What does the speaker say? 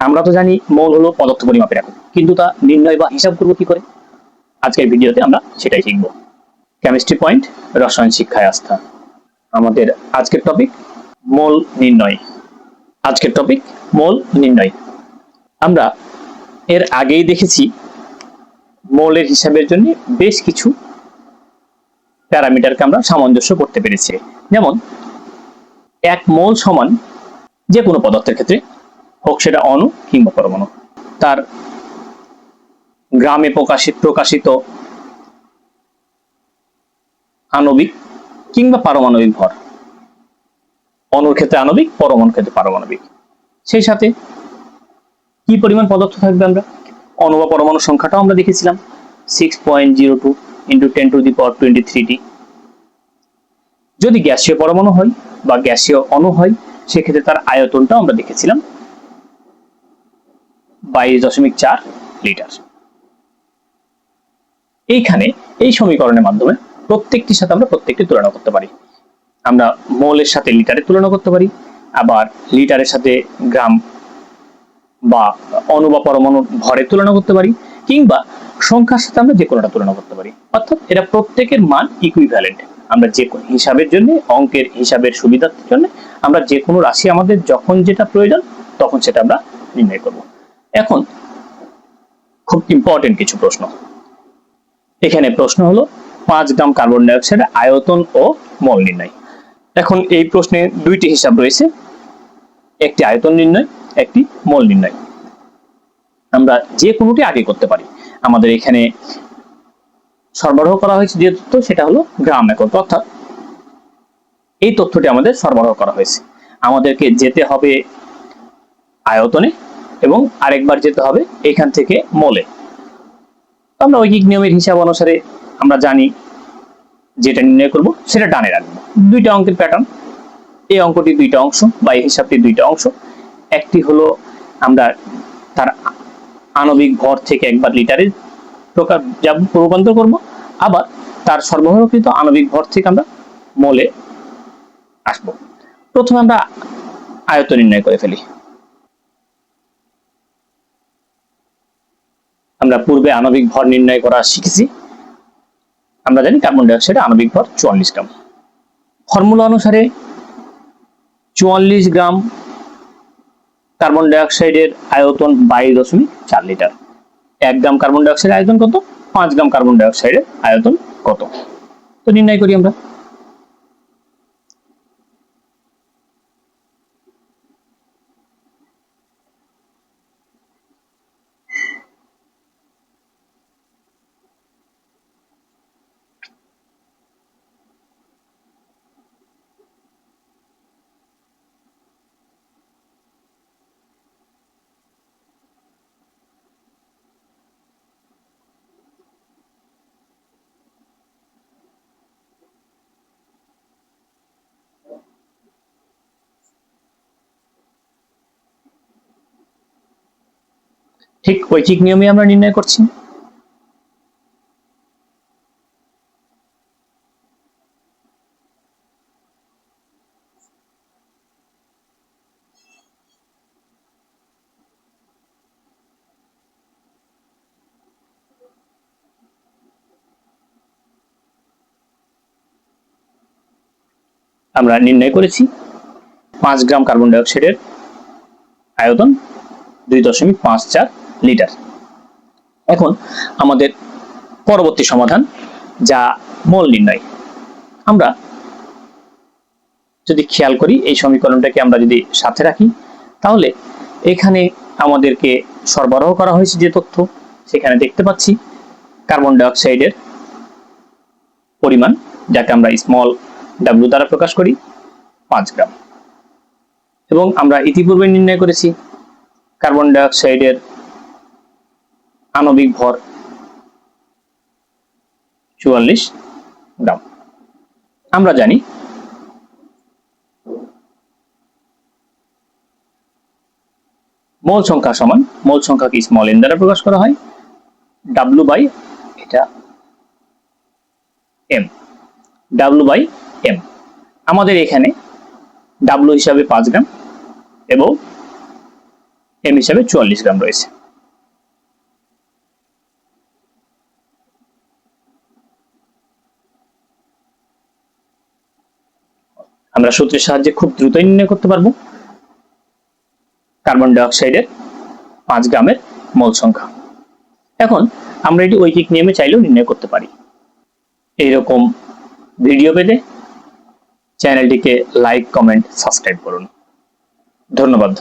আমরা তো জানি মোল হলো পদার্থ পরিমাপের একক, কিন্তু তা নির্ণয় বা হিসাব করবো কি করে? আজকের ভিডিওতে আমরা সেটাই শিখব। কেমিস্ট্রি পয়েন্ট, রসায়ন শিক্ষায় আস্থা। আমাদের আজকের টপিক মোল নির্ণয়। আজকের টপিক মোল নির্ণয়। আমরা এর আগেই দেখেছি মোলের হিসাবের জন্য বেশ কিছু প্যারামিটারকে আমরা সামঞ্জস্য করতে পেরেছি। যেমন 1 মোল সমান যে কোনো পদার্থের ক্ষেত্রে, হোক সেটা অণু কিংবা পরমাণু, তার গ্রামে প্রকাশিত আণবিক কিংবা পারমাণবিক ভর। অণুর ক্ষেত্রে আণবিক, পরমাণুর ক্ষেত্রে পারমাণবিক। সেই সাথে কি পরিমাণ পদার্থ থাকবে, আমরা অণু বা পরমাণুর সংখ্যাটাও আমরা দেখেছিলাম 6.02 × 10⁻23t। যদি গ্যাসীয় পরমাণু হয় বা গ্যাসীয় অণু হয়, সেক্ষেত্রে তার আয়তনটা আমরা দেখেছিলাম 22.4 লিটার। এইখানে এই সমীকরণের মাধ্যমে প্রত্যেকটির সাথে আমরা প্রত্যেকটি তুলনা করতে পারি। আমরা মোলের সাথে লিটারের তুলনা করতে পারি, আবার লিটারের সাথে গ্রাম বা অণু বা পরমাণুর ভরের তুলনা করতে পারি, কিংবা সংখ্যার সাথে আমরা যে কোনোটা তুলনা করতে পারি। অর্থাৎ এরা প্রত্যেকের মান ইকুইভ্যালেন্ট। আমরা যে কোনো হিসাবের জন্য, অঙ্কের হিসাবের সুবিধার জন্য আমরা যে কোনো রাশি আমাদের যখন যেটা প্রয়োজন তখন সেটা আমরা নির্ণয় করব। এখন খুব ইম্পর্টেন্ট কিছু প্রশ্ন। এখানে প্রশ্ন হলো 5 গ্রাম কার্বন ডাই অক্সাইডের আয়তন ও মোল নির্ণয়। এখন এই প্রশ্নে দুইটি হিসাব রয়েছে, একটি আয়তন নির্ণয়, একটি মোল নির্ণয়। আমরা যে কোনোটি আগে করতে পারি। আমাদের এখানে সরবরাহ করা হয়েছে যে তথ্য, সেটা হলো গ্রাম একক, অর্থাৎ এই তথ্যটি আমাদের সরবরাহ করা হয়েছে। আমাদেরকে যেতে হবে আয়তনে এবং আরেকবার যেতে হবে এখান থেকে মোলে। আমরা ঐকিক নিয়মের হিসাব অনুসারে আমরা জানি যেটা নির্ণয় করব সেটা ডানে রাখবো। দুইটা অঙ্কের প্যাটার্ন, এই অঙ্কটি দুইটা অংশ বা এই হিসাবটি দুইটা অংশ। একটি হলো আমরা তার আণবিক ভর থেকে একবার লিটারে রূপান্তর করব, আবার তার সরবরাহকৃত আণবিক ভর থেকে আমরা মোলে আসব। প্রথমে আমরা আয়তন নির্ণয় করে ফেলি। আমরা পূর্বে আণবিক ভর নির্ণয় করা শিখেছি। আমরা জানি কার্বন ডাই অক্সাইডের আণবিক ভর 44 গ্রাম। ফর্মুলা অনুসারে 44 গ্রাম কার্বন ডাই অক্সাইডের আয়তন 22.4 লিটার। 1 গ্রাম কার্বন ডাই অক্সাইডের আয়তন কত? 5 গ্রাম কার্বন ডাই অক্সাইডের আয়তন কত? তো নির্ণয় করি আমরা। ঠিক ঐকিক নিয়মে আমরা নির্ণয় করছি। আমরা নির্ণয় করেছি 5 গ্রাম কার্বন ডাই অক্সাইডের আয়তন 2.54 লিটার। এখন আমাদের পরবর্তী সমাধান, যা মোল নির্ণয়। আমরা যদি খেয়াল করি এই সমীকরণটাকে আমরা যদি সাথে রাখি, তাহলে এখানে আমাদেরকে সরবরাহ করা হয়েছে যে তথ্য, সেখানে দেখতে পাচ্ছি কার্বন ডাই অক্সাইডের পরিমাণ, যাকে আমরা স্মল w দ্বারা প্রকাশ করি, 5 গ্রাম। এবং আমরা ইতিপূর্বে নির্ণয় করেছি কার্বন ডাই অক্সাইডের আণবিক ভর 44 গ্রাম। আমরা জানি মোল সংখ্যা সমান, মোল সংখ্যাকে স্মল n দ্বারা প্রকাশ করা হয় w বাই এটা m, w বাই m। আমাদের এখানে w হিসাবে 5 গ্রাম এবং এম হিসাবে 44 গ্রাম রয়েছে। আমরা সূত্রের সাহায্যে খুব দ্রুতই নির্ণয় করতে পারবো কার্বন ডাই অক্সাইডের 5 গ্রামের মোল সংখ্যা। এখন আমরা এটি ঐকিক নিয়মে চাইলেও নির্ণয় করতে পারি। এইরকম ভিডিও পেতে চ্যানেলটিকে লাইক, কমেন্ট, সাবস্ক্রাইব করুন। ধন্যবাদ।